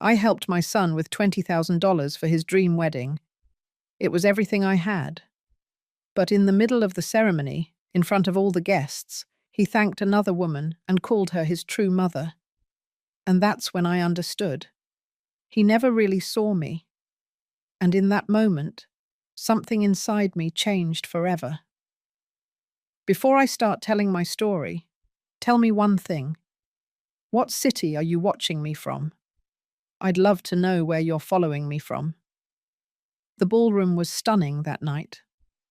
I helped my son with $20,000 for his dream wedding. It was everything I had. But in the middle of the ceremony, in front of all the guests, he thanked another woman and called her his true mother. And that's when I understood. He never really saw me. And in that moment, something inside me changed forever. Before I start telling my story, tell me one thing. What city are you watching me from? I'd love to know where you're following me from. The ballroom was stunning that night.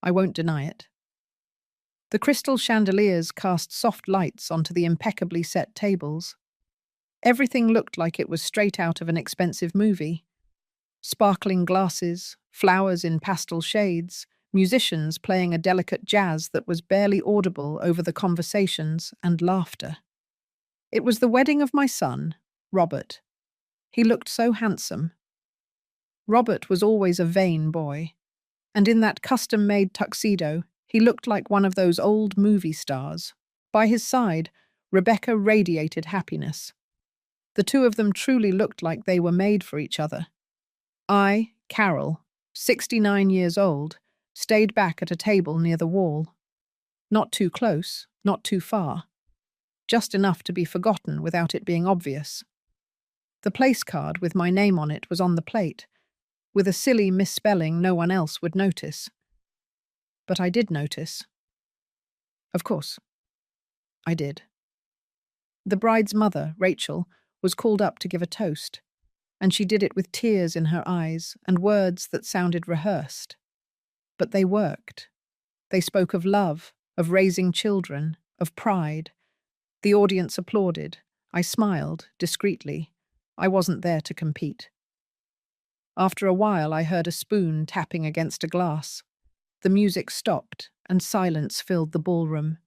I won't deny it. The crystal chandeliers cast soft lights onto the impeccably set tables. Everything looked like it was straight out of an expensive movie. Sparkling glasses, flowers in pastel shades, musicians playing a delicate jazz that was barely audible over the conversations and laughter. It was the wedding of my son, Robert. He looked so handsome. Robert was always a vain boy, and in that custom-made tuxedo, he looked like one of those old movie stars. By his side, Rebecca radiated happiness. The two of them truly looked like they were made for each other. I, Carol, 69 years old, stayed back at a table near the wall. Not too close, not too far. Just enough to be forgotten without it being obvious. The place card with my name on it was on the plate, with a silly misspelling no one else would notice. But I did notice. Of course, I did. The bride's mother, Rachel, was called up to give a toast, and she did it with tears in her eyes and words that sounded rehearsed. But they worked. They spoke of love, of raising children, of pride. The audience applauded. I smiled, discreetly. I wasn't there to compete. After a while, I heard a spoon tapping against a glass. The music stopped, and silence filled the ballroom.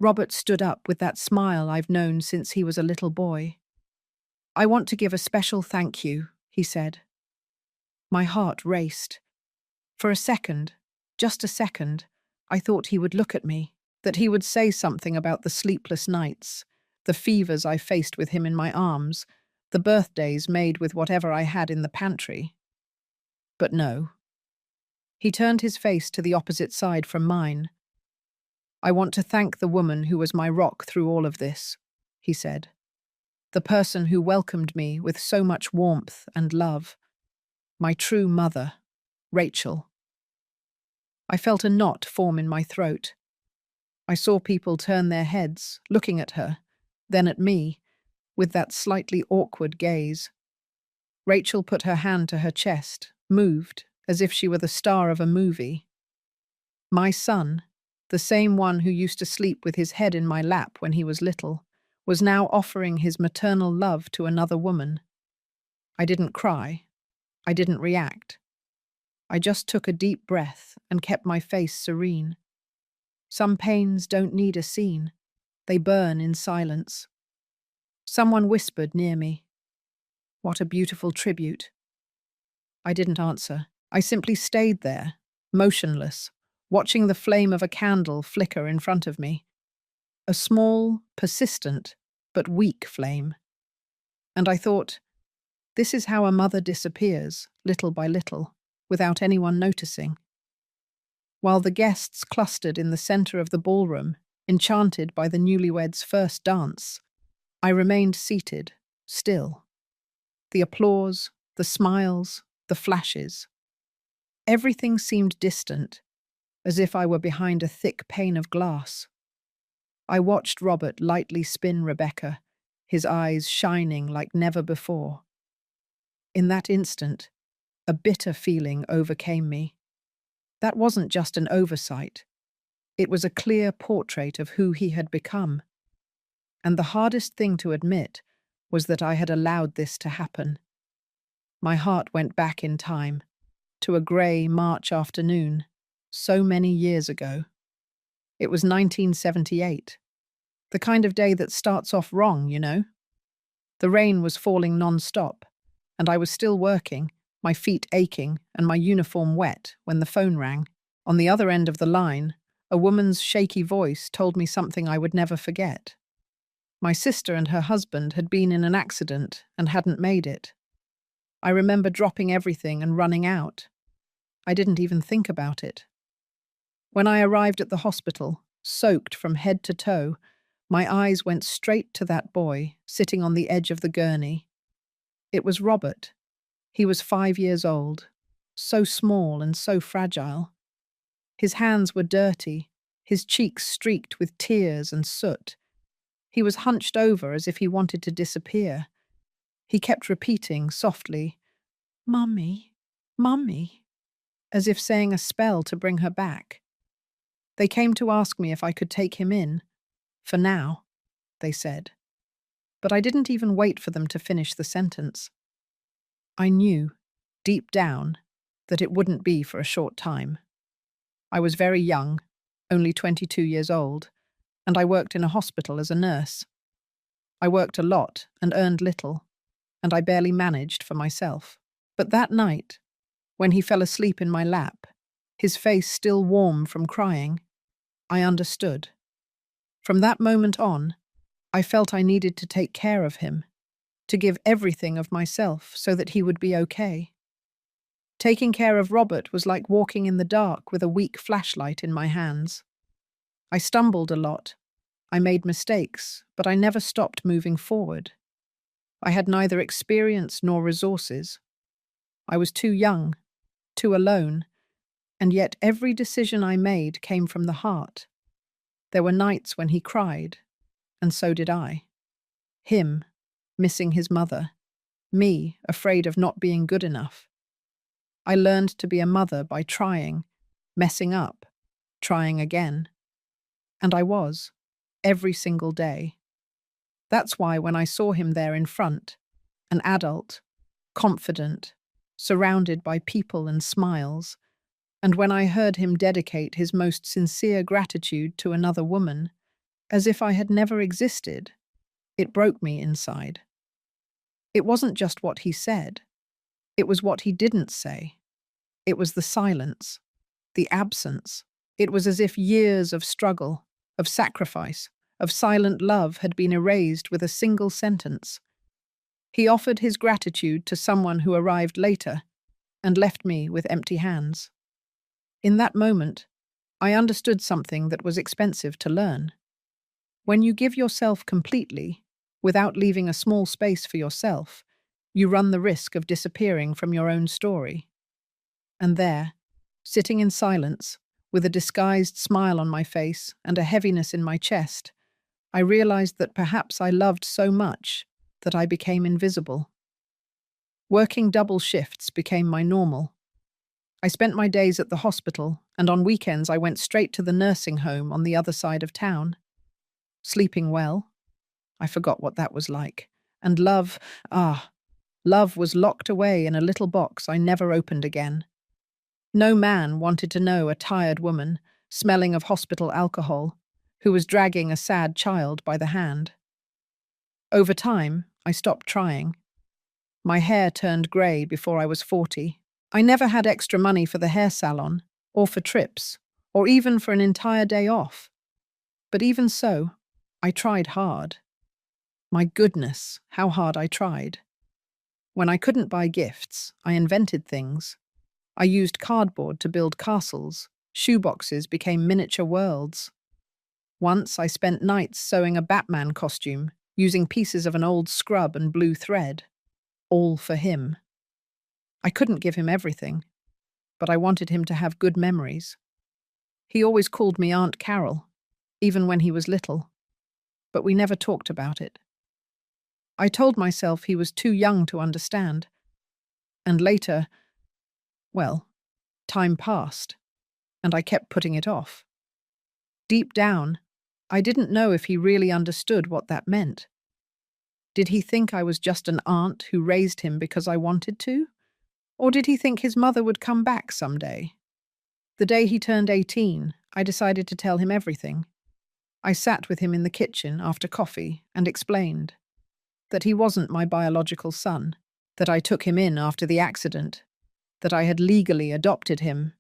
Robert stood up with that smile I've known since he was a little boy. "I want to give a special thank you," he said. My heart raced. For a second, just a second, I thought he would look at me, that he would say something about the sleepless nights, the fevers I faced with him in my arms, the birthdays made with whatever I had in the pantry. But no. He turned his face to the opposite side from mine. "I want to thank the woman who was my rock through all of this," he said. "The person who welcomed me with so much warmth and love. My true mother, Rachel." I felt a knot form in my throat. I saw people turn their heads, looking at her, then at me, with that slightly awkward gaze. Rachel put her hand to her chest, moved, as if she were the star of a movie. My son, the same one who used to sleep with his head in my lap when he was little, was now offering his maternal love to another woman. I didn't cry. I didn't react. I just took a deep breath and kept my face serene. Some pains don't need a scene. They burn in silence. Someone whispered near me, "What a beautiful tribute." I didn't answer. I simply stayed there, motionless, watching the flame of a candle flicker in front of me. A small, persistent, but weak flame. And I thought, this is how a mother disappears, little by little, without anyone noticing. While the guests clustered in the center of the ballroom, enchanted by the newlyweds' first dance, I remained seated, still. The applause, the smiles, the flashes. Everything seemed distant, as if I were behind a thick pane of glass. I watched Robert lightly spin Rebecca, his eyes shining like never before. In that instant, a bitter feeling overcame me. That wasn't just an oversight. It was a clear portrait of who he had become. And the hardest thing to admit was that I had allowed this to happen. My heart went back in time, to a grey March afternoon, so many years ago. It was 1978. The kind of day that starts off wrong, you know? The rain was falling non-stop, and I was still working, my feet aching and my uniform wet, when the phone rang. On the other end of the line, a woman's shaky voice told me something I would never forget. My sister and her husband had been in an accident and hadn't made it. I remember dropping everything and running out. I didn't even think about it. When I arrived at the hospital, soaked from head to toe, my eyes went straight to that boy sitting on the edge of the gurney. It was Robert. He was 5 years old, so small and so fragile. His hands were dirty, his cheeks streaked with tears and soot. He was hunched over as if he wanted to disappear. He kept repeating softly, "Mummy, Mummy," as if saying a spell to bring her back. They came to ask me if I could take him in. For now, they said. But I didn't even wait for them to finish the sentence. I knew, deep down, that it wouldn't be for a short time. I was very young, only 22 years old, and I worked in a hospital as a nurse. I worked a lot and earned little, and I barely managed for myself. But that night, when he fell asleep in my lap, his face still warm from crying, I understood. From that moment on, I felt I needed to take care of him, to give everything of myself so that he would be okay. Taking care of Robert was like walking in the dark with a weak flashlight in my hands. I stumbled a lot. I made mistakes, but I never stopped moving forward. I had neither experience nor resources. I was too young, too alone, and yet every decision I made came from the heart. There were nights when he cried, and so did I. Him, missing his mother. Me, afraid of not being good enough. I learned to be a mother by trying, messing up, trying again. And I was, every single day. That's why when I saw him there in front, an adult, confident, surrounded by people and smiles, and when I heard him dedicate his most sincere gratitude to another woman, as if I had never existed, it broke me inside. It wasn't just what he said. It was what he didn't say. It was the silence, the absence. It was as if years of struggle, of sacrifice, of silent love had been erased with a single sentence. He offered his gratitude to someone who arrived later and left me with empty hands. In that moment, I understood something that was expensive to learn. When you give yourself completely, without leaving a small space for yourself, you run the risk of disappearing from your own story. And there, sitting in silence, with a disguised smile on my face and a heaviness in my chest, I realized that perhaps I loved so much that I became invisible. Working double shifts became my normal. I spent my days at the hospital, and on weekends I went straight to the nursing home on the other side of town. Sleeping well, I forgot what that was like. And love was locked away in a little box I never opened again. No man wanted to know a tired woman, smelling of hospital alcohol, who was dragging a sad child by the hand. Over time, I stopped trying. My hair turned grey before I was 40. I never had extra money for the hair salon, or for trips, or even for an entire day off. But even so, I tried hard. My goodness, how hard I tried. When I couldn't buy gifts, I invented things. I used cardboard to build castles. Shoeboxes became miniature worlds. Once I spent nights sewing a Batman costume, using pieces of an old scrub and blue thread. All for him. I couldn't give him everything, but I wanted him to have good memories. He always called me Aunt Carol, even when he was little, but we never talked about it. I told myself he was too young to understand, and later, well, time passed, and I kept putting it off. Deep down, I didn't know if he really understood what that meant. Did he think I was just an aunt who raised him because I wanted to? Or did he think his mother would come back someday? The day he turned 18, I decided to tell him everything. I sat with him in the kitchen after coffee and explained that he wasn't my biological son, that I took him in after the accident, that I had legally adopted him.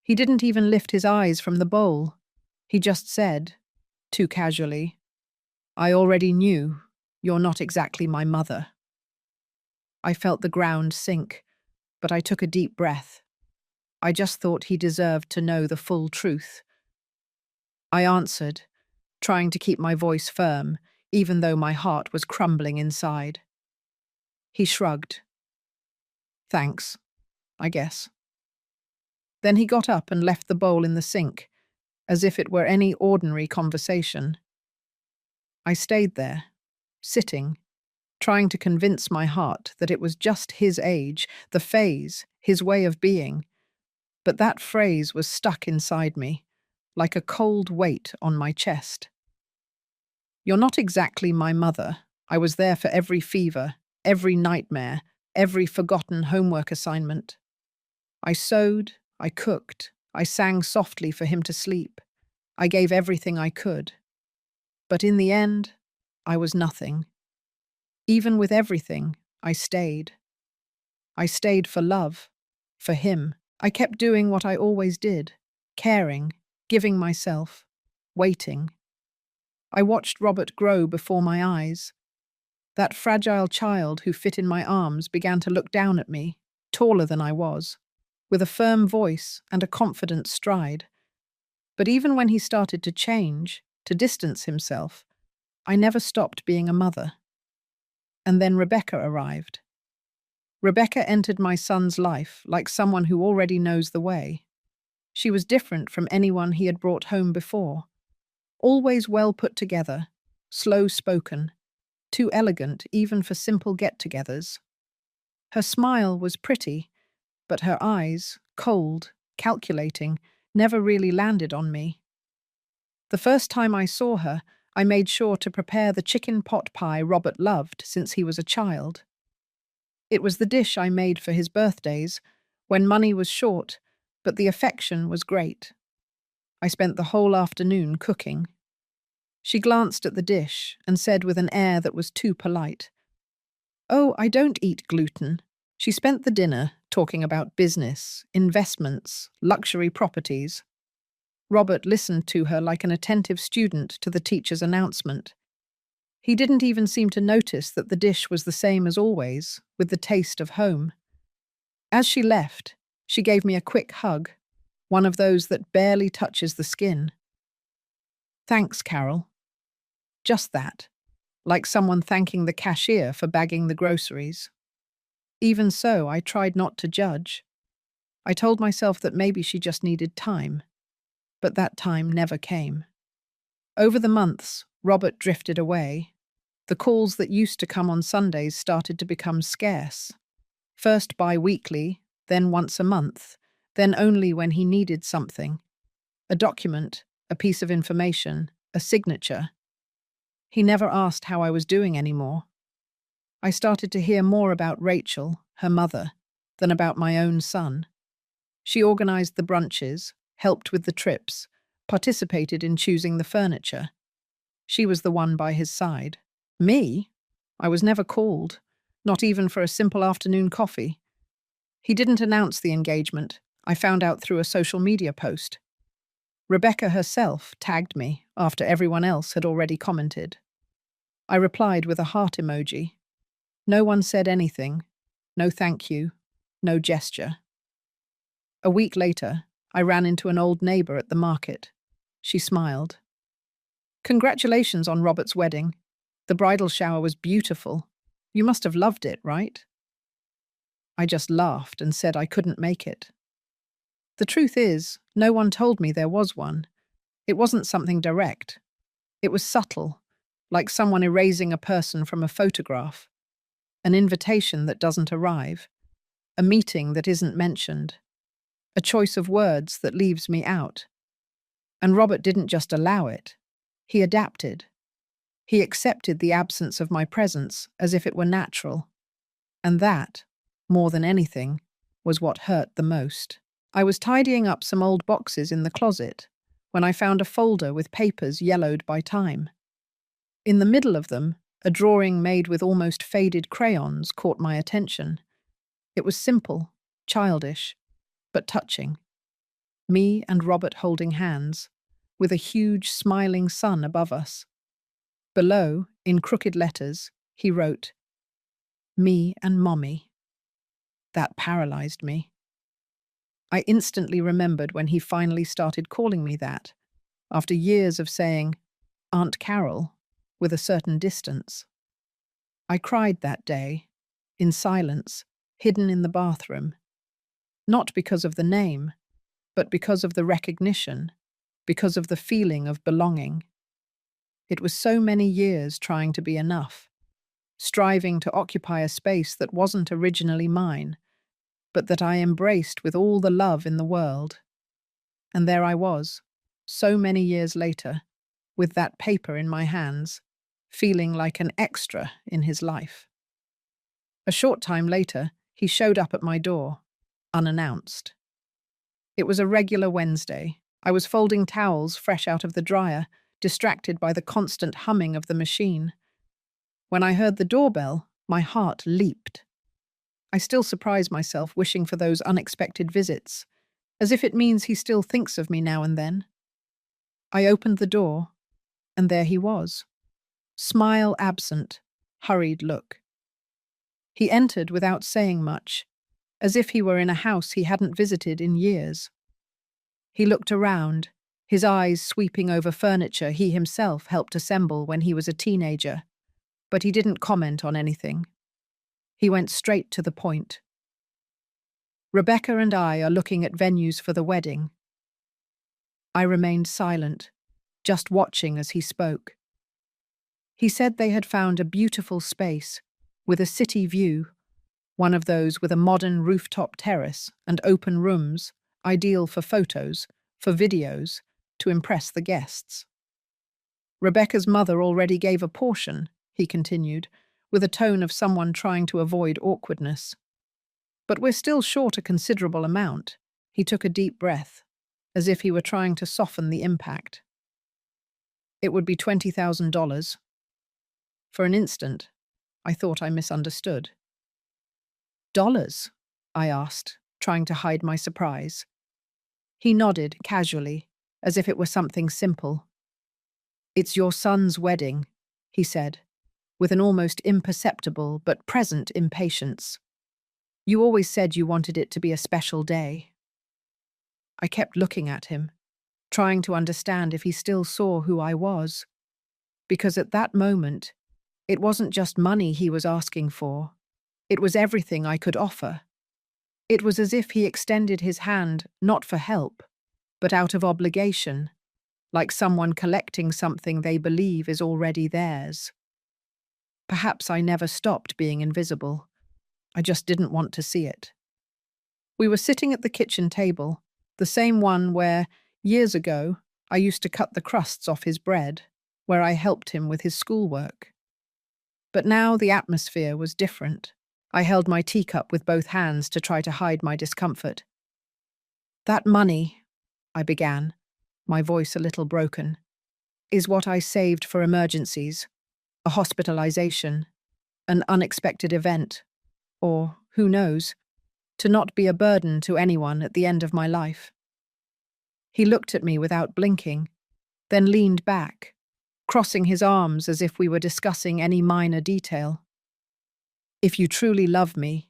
He didn't even lift his eyes from the bowl. He just said, too casually, "I already knew. You're not exactly my mother." I felt the ground sink, but I took a deep breath. I just thought he deserved to know the full truth. I answered, trying to keep my voice firm, even though my heart was crumbling inside. He shrugged. Thanks, I guess. Then he got up and left the bowl in the sink, as if it were any ordinary conversation. I stayed there, sitting, trying to convince my heart that it was just his age, the phase, his way of being. But that phrase was stuck inside me, like a cold weight on my chest. You're not exactly my mother. I was there for every fever, every nightmare, every forgotten homework assignment. I sewed, I cooked, I sang softly for him to sleep. I gave everything I could. But in the end, I was nothing. Even with everything, I stayed. I stayed for love, for him. I kept doing what I always did, caring, giving myself, waiting. I watched Robert grow before my eyes. That fragile child who fit in my arms began to look down at me, taller than I was, with a firm voice and a confident stride. But even when he started to change, to distance himself, I never stopped being a mother. And then Rebecca arrived. Rebecca entered my son's life like someone who already knows the way. She was different from anyone he had brought home before. Always well put together, slow-spoken, too elegant even for simple get-togethers. Her smile was pretty, but her eyes, cold, calculating, never really landed on me. The first time I saw her, I made sure to prepare the chicken pot pie Robert loved since he was a child. It was the dish I made for his birthdays, when money was short, but the affection was great. I spent the whole afternoon cooking. She glanced at the dish and said with an air that was too polite, "Oh, I don't eat gluten." She spent the dinner talking about business, investments, luxury properties. Robert listened to her like an attentive student to the teacher's announcement. He didn't even seem to notice that the dish was the same as always, with the taste of home. As she left, she gave me a quick hug, one of those that barely touches the skin. "Thanks, Carol." Just that, like someone thanking the cashier for bagging the groceries. Even so, I tried not to judge. I told myself that maybe she just needed time, but that time never came. Over the months, Robert drifted away. The calls that used to come on Sundays started to become scarce. First bi-weekly, then once a month, then only when he needed something. A document, a piece of information, a signature. He never asked how I was doing anymore. I started to hear more about Rachel, her mother, than about my own son. She organized the brunches, helped with the trips, participated in choosing the furniture. She was the one by his side. Me? I was never called, not even for a simple afternoon coffee. He didn't announce the engagement. I found out through a social media post. Rebecca herself tagged me after everyone else had already commented. I replied with a heart emoji. No one said anything. No thank you. No gesture. A week later, I ran into an old neighbor at the market. She smiled. "Congratulations on Robert's wedding. The bridal shower was beautiful. You must have loved it, right?" I just laughed and said I couldn't make it. The truth is, no one told me there was one. It wasn't something direct. It was subtle, like someone erasing a person from a photograph. An invitation that doesn't arrive. A meeting that isn't mentioned. A choice of words that leaves me out. And Robert didn't just allow it. He adapted. He accepted the absence of my presence as if it were natural. And that, more than anything, was what hurt the most. I was tidying up some old boxes in the closet when I found a folder with papers yellowed by time. In the middle of them, a drawing made with almost faded crayons caught my attention. It was simple, childish, but touching. Me and Robert holding hands, with a huge smiling sun above us. Below, in crooked letters, he wrote, Me and Mommy. That paralyzed me. I instantly remembered when he finally started calling me that, after years of saying, Aunt Carol, with a certain distance. I cried that day, in silence, hidden in the bathroom, not because of the name, but because of the recognition, because of the feeling of belonging. It was so many years trying to be enough, striving to occupy a space that wasn't originally mine, but that I embraced with all the love in the world. And there I was, so many years later, with that paper in my hands, feeling like an extra in his life. A short time later, he showed up at my door, unannounced. It was a regular Wednesday. I was folding towels fresh out of the dryer, distracted by the constant humming of the machine. When I heard the doorbell, my heart leaped. I still surprise myself wishing for those unexpected visits, as if it means he still thinks of me now and then. I opened the door, and there he was. Smile absent, hurried look. He entered without saying much, as if he were in a house he hadn't visited in years. He looked around, his eyes sweeping over furniture he himself helped assemble when he was a teenager, but he didn't comment on anything. He went straight to the point. Rebecca and I are looking at venues for the wedding. I remained silent, just watching as he spoke. He said they had found a beautiful space with a city view, one of those with a modern rooftop terrace and open rooms, ideal for photos, for videos, to impress the guests. Rebecca's mother already gave a portion, he continued, with a tone of someone trying to avoid awkwardness. But we're still short a considerable amount. He took a deep breath, as if he were trying to soften the impact. It would be $20,000. For an instant, I thought I misunderstood. Dollars? I asked, trying to hide my surprise. He nodded casually, as if it were something simple. It's your son's wedding, he said, with an almost imperceptible but present impatience. You always said you wanted it to be a special day. I kept looking at him, trying to understand if he still saw who I was. Because at that moment, it wasn't just money he was asking for. It was everything I could offer. It was as if he extended his hand not for help, but out of obligation, like someone collecting something they believe is already theirs. Perhaps I never stopped being invisible. I just didn't want to see it. We were sitting at the kitchen table, the same one where, years ago, I used to cut the crusts off his bread, where I helped him with his schoolwork. But now the atmosphere was different. I held my teacup with both hands to try to hide my discomfort. That money, I began, my voice a little broken, is what I saved for emergencies, a hospitalization, an unexpected event, or, who knows, to not be a burden to anyone at the end of my life. He looked at me without blinking, then leaned back, crossing his arms as if we were discussing any minor detail. If you truly love me,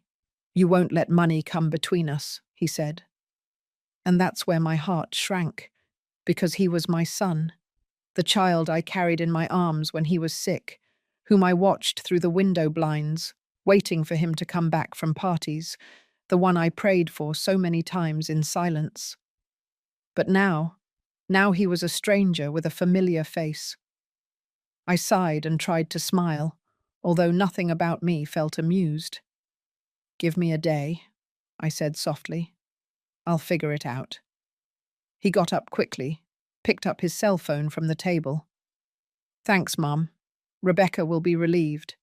you won't let money come between us, he said. And that's where my heart shrank, because he was my son, the child I carried in my arms when he was sick, whom I watched through the window blinds, waiting for him to come back from parties, the one I prayed for so many times in silence. But now he was a stranger with a familiar face. I sighed and tried to smile, although nothing about me felt amused. Give me a day, I said softly. I'll figure it out. He got up quickly, picked up his cell phone from the table. Thanks, Mum. Rebecca will be relieved.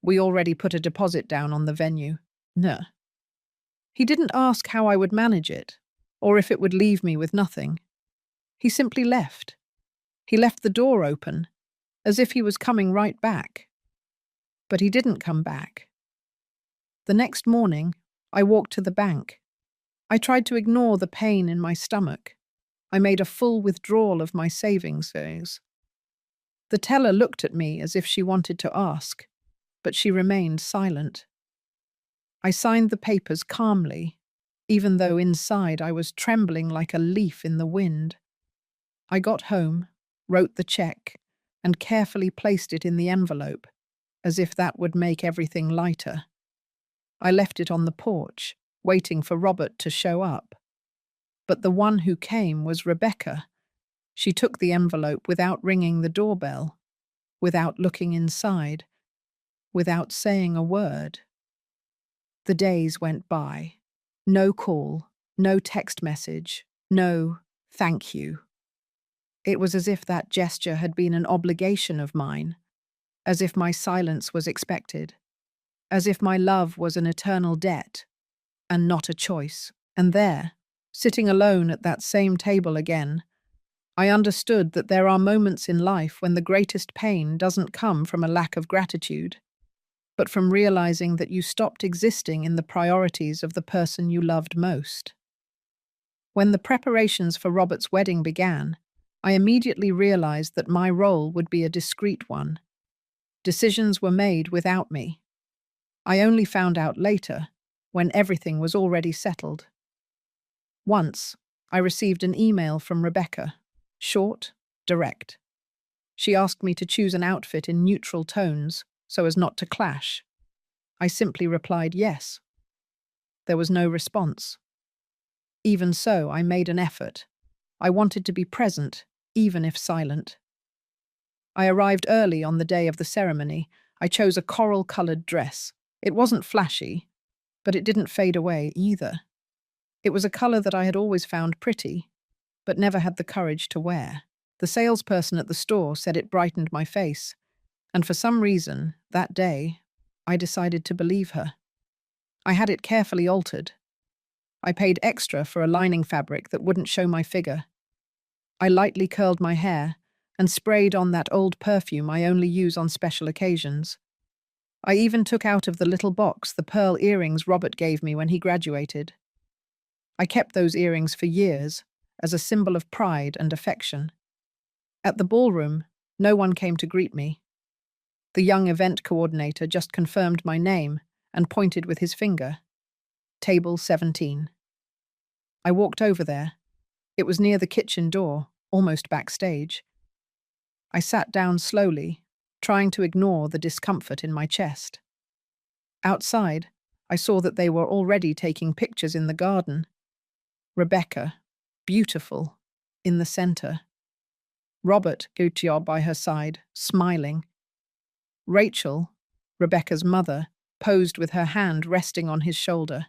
We already put a deposit down on the venue. No. He didn't ask how I would manage it, or if it would leave me with nothing. He simply left. He left the door open, as if he was coming right back. But he didn't come back. The next morning, I walked to the bank. I tried to ignore the pain in my stomach. I made a full withdrawal of my savings. The teller looked at me as if she wanted to ask, but she remained silent. I signed the papers calmly, even though inside I was trembling like a leaf in the wind. I got home, wrote the check, and carefully placed it in the envelope, as if that would make everything lighter. I left it on the porch, waiting for Robert to show up. But the one who came was Rebecca. She took the envelope without ringing the doorbell, without looking inside, without saying a word. The days went by. No call, no text message, no thank you. It was as if that gesture had been an obligation of mine, as if my silence was expected, as if my love was an eternal debt and not a choice. And there, sitting alone at that same table again, I understood that there are moments in life when the greatest pain doesn't come from a lack of gratitude, but from realizing that you stopped existing in the priorities of the person you loved most. When the preparations for Robert's wedding began, I immediately realized that my role would be a discreet one. Decisions were made without me. I only found out later, when everything was already settled. Once, I received an email from Rebecca, short, direct. She asked me to choose an outfit in neutral tones so as not to clash. I simply replied yes. There was no response. Even so, I made an effort. I wanted to be present, even if silent. I arrived early on the day of the ceremony. I chose a coral-colored dress. It wasn't flashy, but it didn't fade away either. It was a color that I had always found pretty, but never had the courage to wear. The salesperson at the store said it brightened my face, and for some reason, that day, I decided to believe her. I had it carefully altered. I paid extra for a lining fabric that wouldn't show my figure. I lightly curled my hair and sprayed on that old perfume I only use on special occasions. I even took out of the little box the pearl earrings Robert gave me when he graduated. I kept those earrings for years as a symbol of pride and affection. At the ballroom, no one came to greet me. The young event coordinator just confirmed my name and pointed with his finger. Table 17. I walked over there. It was near the kitchen door, almost backstage. I sat down slowly, trying to ignore the discomfort in my chest. Outside, I saw that they were already taking pictures in the garden. Rebecca, beautiful, in the center. Robert Gautier by her side, smiling. Rachel, Rebecca's mother, posed with her hand resting on his shoulder.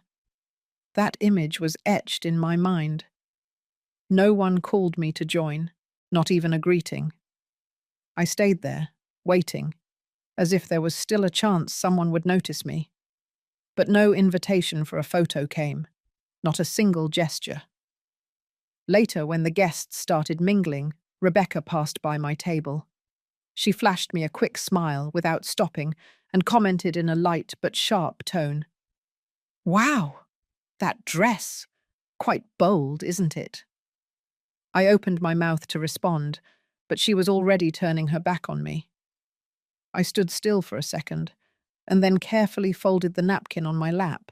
That image was etched in my mind. No one called me to join, not even a greeting. I stayed there, waiting, as if there was still a chance someone would notice me. But no invitation for a photo came, not a single gesture. Later, when the guests started mingling, Rebecca passed by my table. She flashed me a quick smile without stopping and commented in a light but sharp tone. "Wow, that dress! Quite bold, isn't it?" I opened my mouth to respond, but she was already turning her back on me. I stood still for a second, and then carefully folded the napkin on my lap.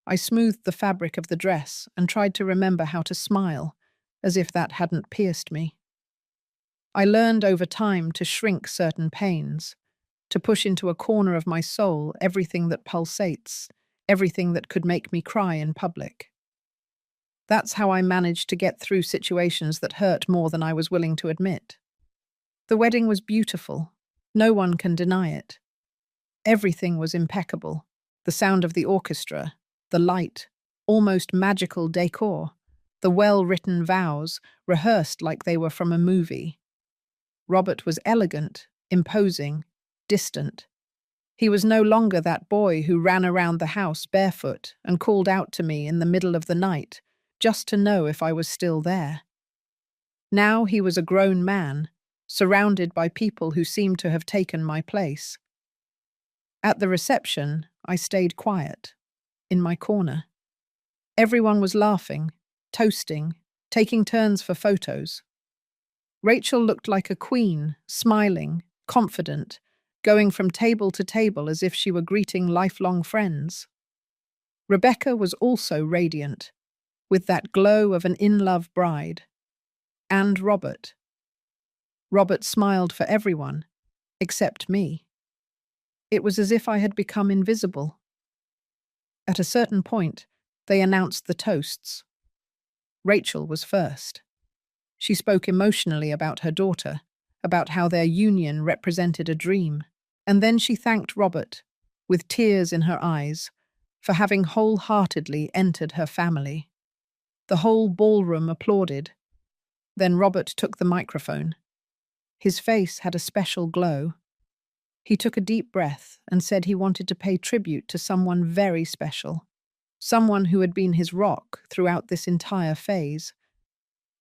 I smoothed the fabric of the dress and tried to remember how to smile, as if that hadn't pierced me. I learned over time to shrink certain pains, to push into a corner of my soul everything that pulsates, everything that could make me cry in public. That's how I managed to get through situations that hurt more than I was willing to admit. The wedding was beautiful. No one can deny it. Everything was impeccable. The sound of the orchestra, the light, almost magical decor, the well-written vows, rehearsed like they were from a movie. Robert was elegant, imposing, distant. He was no longer that boy who ran around the house barefoot and called out to me in the middle of the night, just to know if I was still there. Now he was a grown man, surrounded by people who seemed to have taken my place. At the reception, I stayed quiet, in my corner. Everyone was laughing, toasting, taking turns for photos. Rachel looked like a queen, smiling, confident, going from table to table as if she were greeting lifelong friends. Rebecca was also radiant, with that glow of an in-love bride. And Robert. Robert smiled for everyone, except me. It was as if I had become invisible. At a certain point, they announced the toasts. Rachel was first. She spoke emotionally about her daughter, about how their union represented a dream, and then she thanked Robert, with tears in her eyes, for having wholeheartedly entered her family. The whole ballroom applauded. Then Robert took the microphone. His face had a special glow. He took a deep breath and said he wanted to pay tribute to someone very special, someone who had been his rock throughout this entire phase.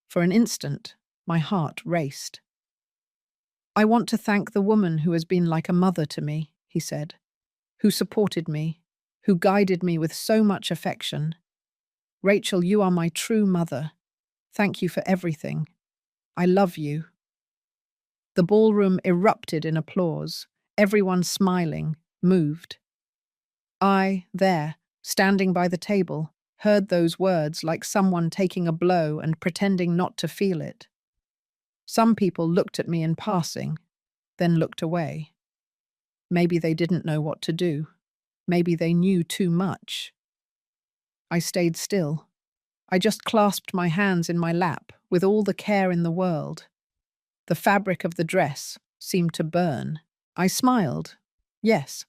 For an instant, my heart raced. "I want to thank the woman who has been like a mother to me," he said, "who supported me, who guided me with so much affection. Rachel, you are my true mother. Thank you for everything. I love you." The ballroom erupted in applause, everyone smiling, moved. I, there, standing by the table, heard those words like someone taking a blow and pretending not to feel it. Some people looked at me in passing, then looked away. Maybe they didn't know what to do. Maybe they knew too much. I stayed still. I just clasped my hands in my lap with all the care in the world. The fabric of the dress seemed to burn. I smiled. Yes,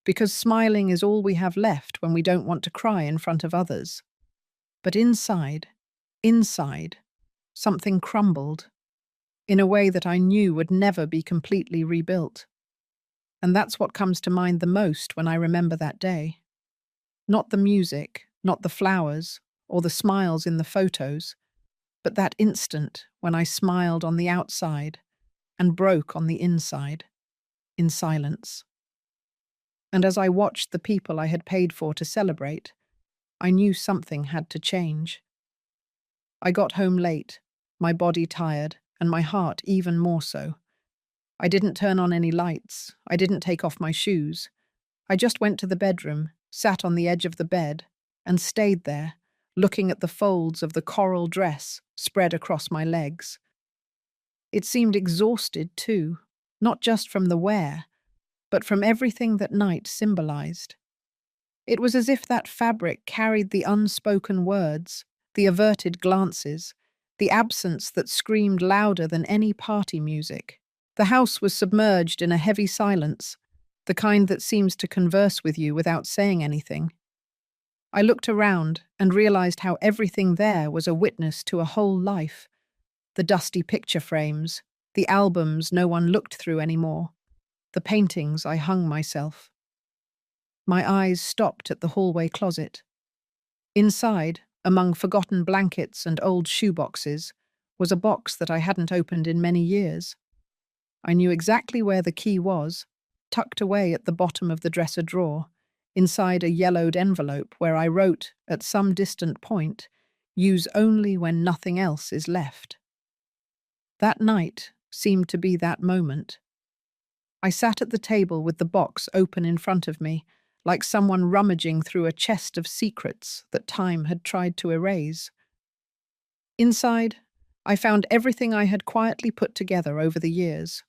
because smiling is all we have left when we don't want to cry in front of others. But inside, something crumbled, in a way that I knew would never be completely rebuilt. And that's what comes to mind the most when I remember that day. Not the music, not the flowers, or the smiles in the photos, but that instant when I smiled on the outside and broke on the inside, in silence. And as I watched the people I had paid for to celebrate, I knew something had to change. I got home late, my body tired, and my heart even more so. I didn't turn on any lights, I didn't take off my shoes. I just went to the bedroom, sat on the edge of the bed, and stayed there, looking at the folds of the coral dress spread across my legs. It seemed exhausted too, not just from the wear, but from everything that night symbolized. It was as if that fabric carried the unspoken words, the averted glances, the absence that screamed louder than any party music. The house was submerged in a heavy silence, the kind that seems to converse with you without saying anything. I looked around and realized how everything there was a witness to a whole life. The dusty picture frames, the albums no one looked through anymore, the paintings I hung myself. My eyes stopped at the hallway closet. Inside, among forgotten blankets and old shoeboxes, was a box that I hadn't opened in many years. I knew exactly where the key was, tucked away at the bottom of the dresser drawer, inside a yellowed envelope where I wrote, at some distant point, "Use only when nothing else is left." That night seemed to be that moment. I sat at the table with the box open in front of me, like someone rummaging through a chest of secrets that time had tried to erase. Inside, I found everything I had quietly put together over the years.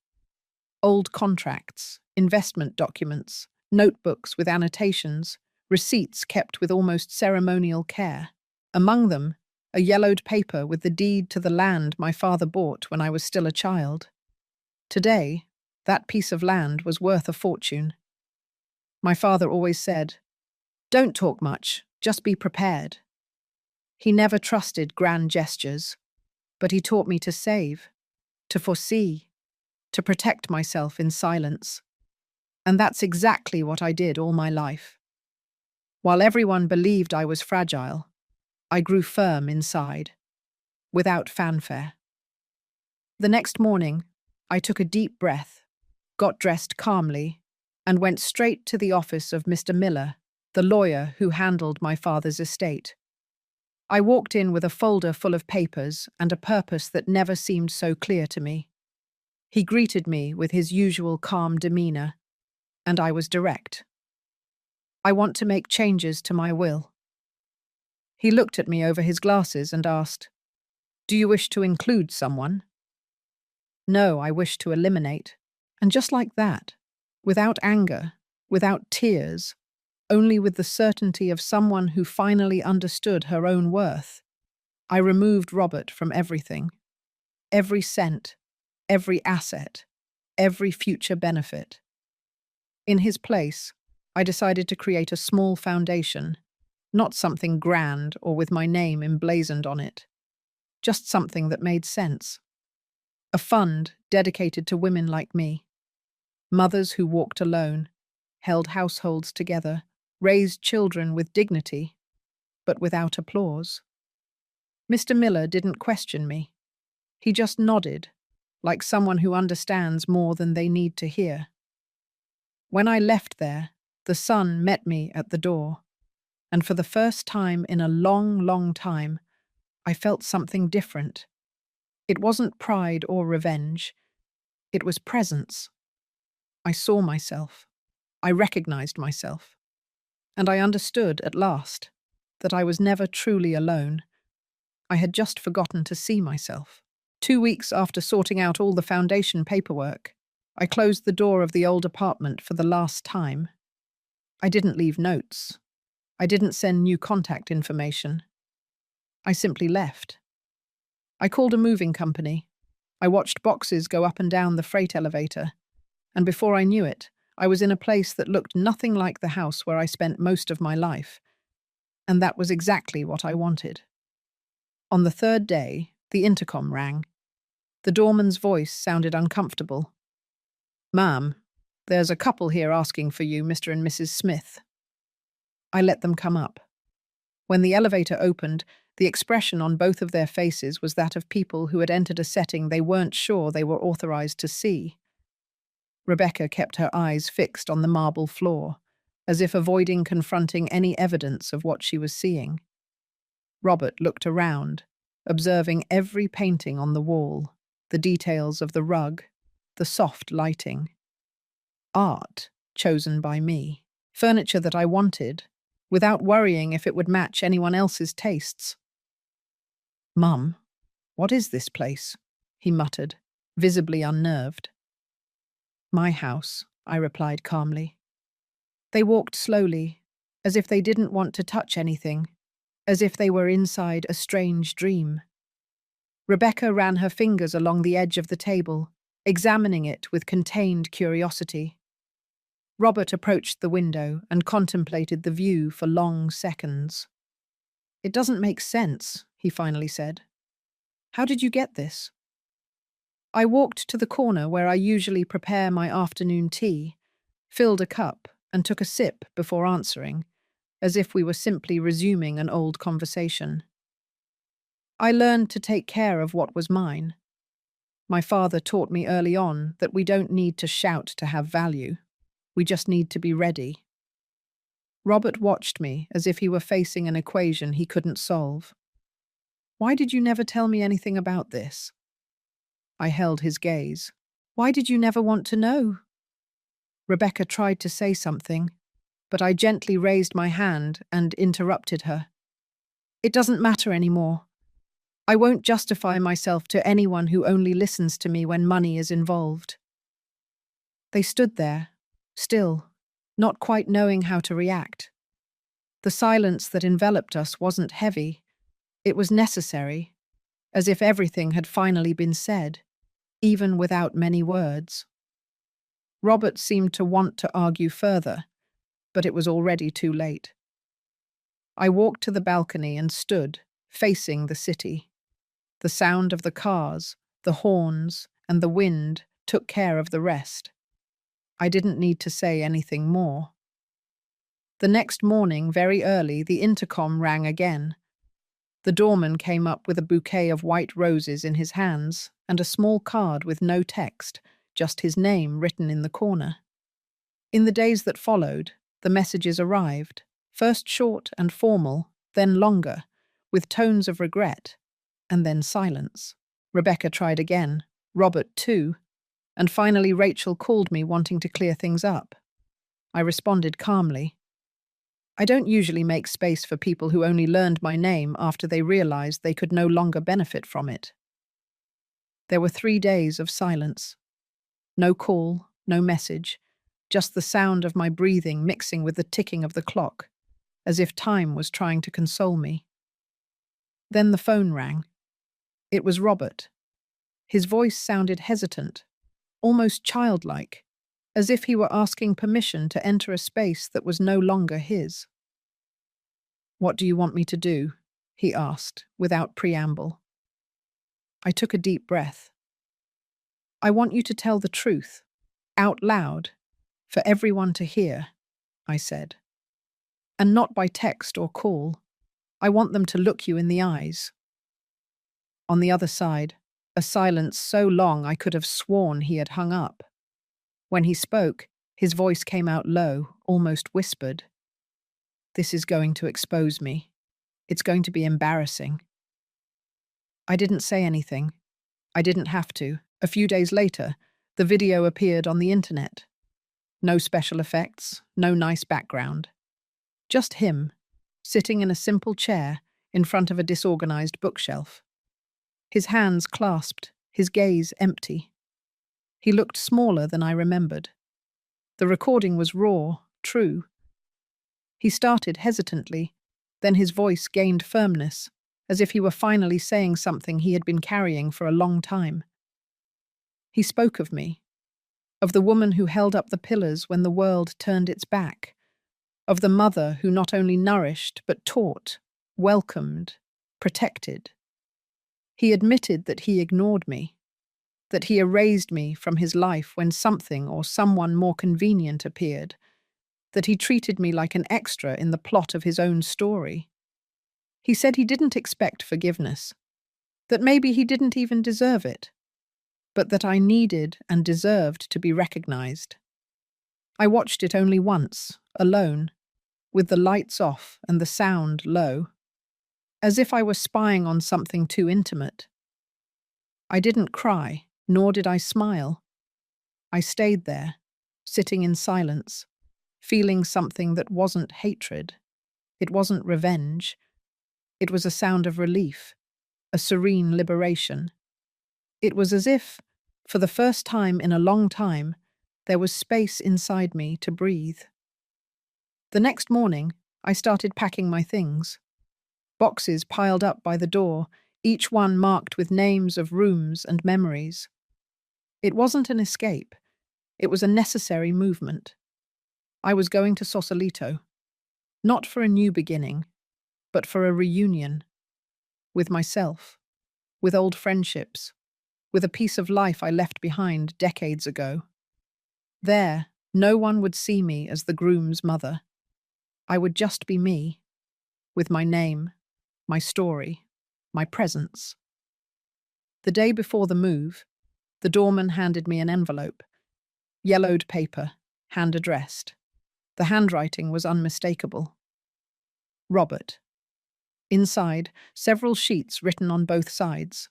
Old contracts, investment documents, notebooks with annotations, receipts kept with almost ceremonial care. Among them, a yellowed paper with the deed to the land my father bought when I was still a child. Today, that piece of land was worth a fortune. My father always said, "Don't talk much, just be prepared." He never trusted grand gestures, but he taught me to save, to foresee, to protect myself in silence. And that's exactly what I did all my life. While everyone believed I was fragile, I grew firm inside, without fanfare. The next morning, I took a deep breath, got dressed calmly, and went straight to the office of Mr. Miller, the lawyer who handled my father's estate. I walked in with a folder full of papers and a purpose that never seemed so clear to me. He greeted me with his usual calm demeanor, and I was direct. "I want to make changes to my will." He looked at me over his glasses and asked, "Do you wish to include someone?" "No, I wish to eliminate." And just like that, without anger, without tears, only with the certainty of someone who finally understood her own worth, I removed Robert from everything. Every cent, every asset, every future benefit. In his place, I decided to create a small foundation, not something grand or with my name emblazoned on it, just something that made sense. A fund dedicated to women like me, mothers who walked alone, held households together, raised children with dignity, but without applause. Mr. Miller didn't question me. He just nodded, like someone who understands more than they need to hear. When I left there, the sun met me at the door, and for the first time in a long, long time, I felt something different. It wasn't pride or revenge. It was presence. I saw myself. I recognized myself. And I understood, at last, that I was never truly alone. I had just forgotten to see myself. 2 weeks after sorting out all the foundation paperwork, I closed the door of the old apartment for the last time. I didn't leave notes. I didn't send new contact information. I simply left. I called a moving company. I watched boxes go up and down the freight elevator, and before I knew it, I was in a place that looked nothing like the house where I spent most of my life. And that was exactly what I wanted. On the third day, the intercom rang. The doorman's voice sounded uncomfortable. "Ma'am, there's a couple here asking for you, Mr. and Mrs. Smith." I let them come up. When the elevator opened, the expression on both of their faces was that of people who had entered a setting they weren't sure they were authorized to see. Rebecca kept her eyes fixed on the marble floor, as if avoiding confronting any evidence of what she was seeing. Robert looked around, observing every painting on the wall, the details of the rug, the soft lighting. Art chosen by me. Furniture that I wanted, without worrying if it would match anyone else's tastes. "Mum, what is this place?" he muttered, visibly unnerved. "My house," I replied calmly. They walked slowly, as if they didn't want to touch anything, as if they were inside a strange dream. Rebecca ran her fingers along the edge of the table, examining it with contained curiosity. Robert approached the window and contemplated the view for long seconds. "It doesn't make sense," he finally said. "How did you get this?" I walked to the corner where I usually prepare my afternoon tea, filled a cup, and took a sip before answering, as if we were simply resuming an old conversation. I learned to take care of what was mine. My father taught me early on that we don't need to shout to have value. We just need to be ready. Robert watched me as if he were facing an equation he couldn't solve. "Why did you never tell me anything about this?" I held his gaze. "Why did you never want to know?" Rebecca tried to say something, but I gently raised my hand and interrupted her. "It doesn't matter anymore. I won't justify myself to anyone who only listens to me when money is involved." They stood there, still, not quite knowing how to react. The silence that enveloped us wasn't heavy. It was necessary, as if everything had finally been said, even without many words. Robert seemed to want to argue further, but it was already too late. I walked to the balcony and stood, facing the city. The sound of the cars, the horns, and the wind took care of the rest. I didn't need to say anything more. The next morning, very early, the intercom rang again. The doorman came up with a bouquet of white roses in his hands and a small card with no text, just his name written in the corner. In the days that followed, the messages arrived, first short and formal, then longer, with tones of regret, and then silence. Rebecca tried again, Robert too, and finally Rachel called me wanting to clear things up. I responded calmly. I don't usually make space for people who only learned my name after they realized they could no longer benefit from it. There were 3 days of silence. No call, no message, just the sound of my breathing mixing with the ticking of the clock, as if time was trying to console me. Then the phone rang. It was Robert. His voice sounded hesitant, almost childlike, as if he were asking permission to enter a space that was no longer his. "What do you want me to do?" he asked, without preamble. I took a deep breath. "I want you to tell the truth, out loud, for everyone to hear," I said. "And not by text or call. I want them to look you in the eyes." On the other side, a silence so long I could have sworn he had hung up. When he spoke, his voice came out low, almost whispered. "This is going to expose me. It's going to be embarrassing." I didn't say anything. I didn't have to. A few days later, the video appeared on the internet. No special effects, no nice background. Just him, sitting in a simple chair in front of a disorganized bookshelf. His hands clasped, his gaze empty. He looked smaller than I remembered. The recording was raw, true. He started hesitantly, then his voice gained firmness, as if he were finally saying something he had been carrying for a long time. He spoke of me, of the woman who held up the pillars when the world turned its back, of the mother who not only nourished but taught, welcomed, protected. He admitted that he ignored me, that he erased me from his life when something or someone more convenient appeared, that he treated me like an extra in the plot of his own story. He said he didn't expect forgiveness, that maybe he didn't even deserve it, but that I needed and deserved to be recognized. I watched it only once, alone, with the lights off and the sound low, as if I were spying on something too intimate. I didn't cry, nor did I smile. I stayed there, sitting in silence, feeling something that wasn't hatred. It wasn't revenge. It was a sound of relief, a serene liberation. It was as if, for the first time in a long time, there was space inside me to breathe. The next morning, I started packing my things. Boxes piled up by the door, each one marked with names of rooms and memories. It wasn't an escape. It was a necessary movement. I was going to Sausalito, not for a new beginning, but for a reunion. With myself, with old friendships, with a piece of life I left behind decades ago. There, no one would see me as the groom's mother. I would just be me, with my name, my story, my presence. The day before the move, the doorman handed me an envelope. Yellowed paper, hand-addressed. The handwriting was unmistakable. Robert. Inside, several sheets written on both sides.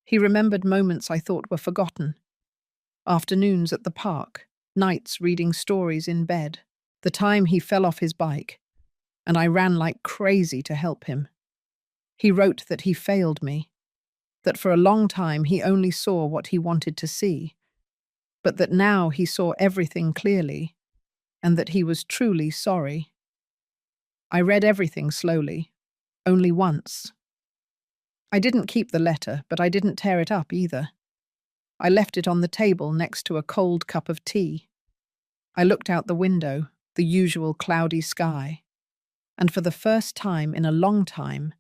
He remembered moments I thought were forgotten. Afternoons at the park, nights reading stories in bed, the time he fell off his bike, and I ran like crazy to help him. He wrote that he failed me, that for a long time he only saw what he wanted to see, but that now he saw everything clearly, and that he was truly sorry. I read everything slowly, only once. I didn't keep the letter, but I didn't tear it up either. I left it on the table next to a cold cup of tea. I looked out the window, the usual cloudy sky, and for the first time in a long time,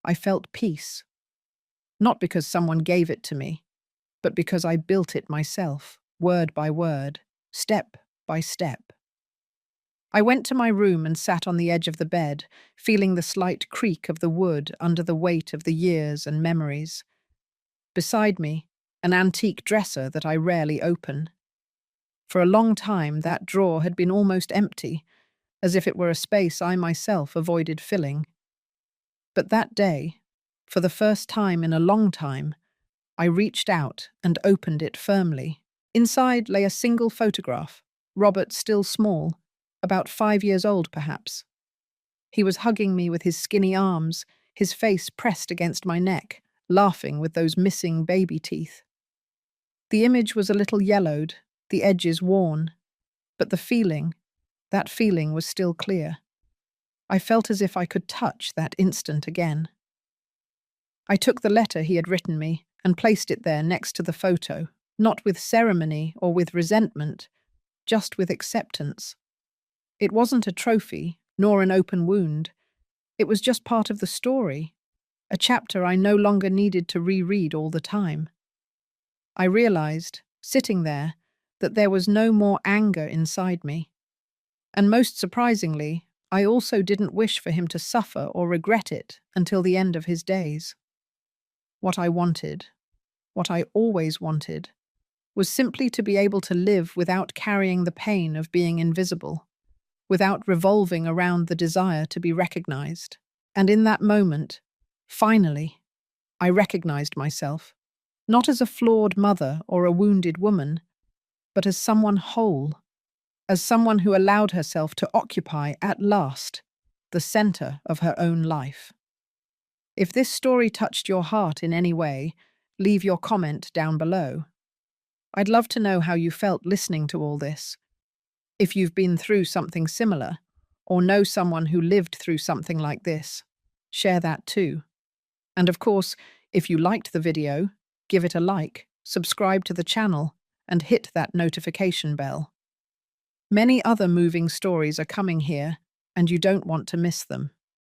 I felt peace. Not because someone gave it to me, but because I built it myself, word by word, step by step. I went to my room and sat on the edge of the bed, feeling the slight creak of the wood under the weight of the years and memories. Beside me, an antique dresser that I rarely open. For a long time, that drawer had been almost empty, as if it were a space I myself avoided filling. But that day, for the first time in a long time, I reached out and opened it firmly. Inside lay a single photograph, Robert still small, about 5 years old perhaps. He was hugging me with his skinny arms, his face pressed against my neck, laughing with those missing baby teeth. The image was a little yellowed, the edges worn, but that feeling was still clear. I felt as if I could touch that instant again. I took the letter he had written me and placed it there next to the photo, not with ceremony or with resentment, just with acceptance. It wasn't a trophy, nor an open wound. It was just part of the story, a chapter I no longer needed to reread all the time. I realized, sitting there, that there was no more anger inside me. And most surprisingly, I also didn't wish for him to suffer or regret it until the end of his days. What I wanted, what I always wanted, was simply to be able to live without carrying the pain of being invisible, without revolving around the desire to be recognized. And in that moment, finally, I recognized myself, not as a flawed mother or a wounded woman, but as someone whole, as someone who allowed herself to occupy, at last, the center of her own life. If this story touched your heart in any way, leave your comment down below. I'd love to know how you felt listening to all this. If you've been through something similar, or know someone who lived through something like this, share that too. And of course, if you liked the video, give it a like, subscribe to the channel, and hit that notification bell. Many other moving stories are coming here, and you don't want to miss them.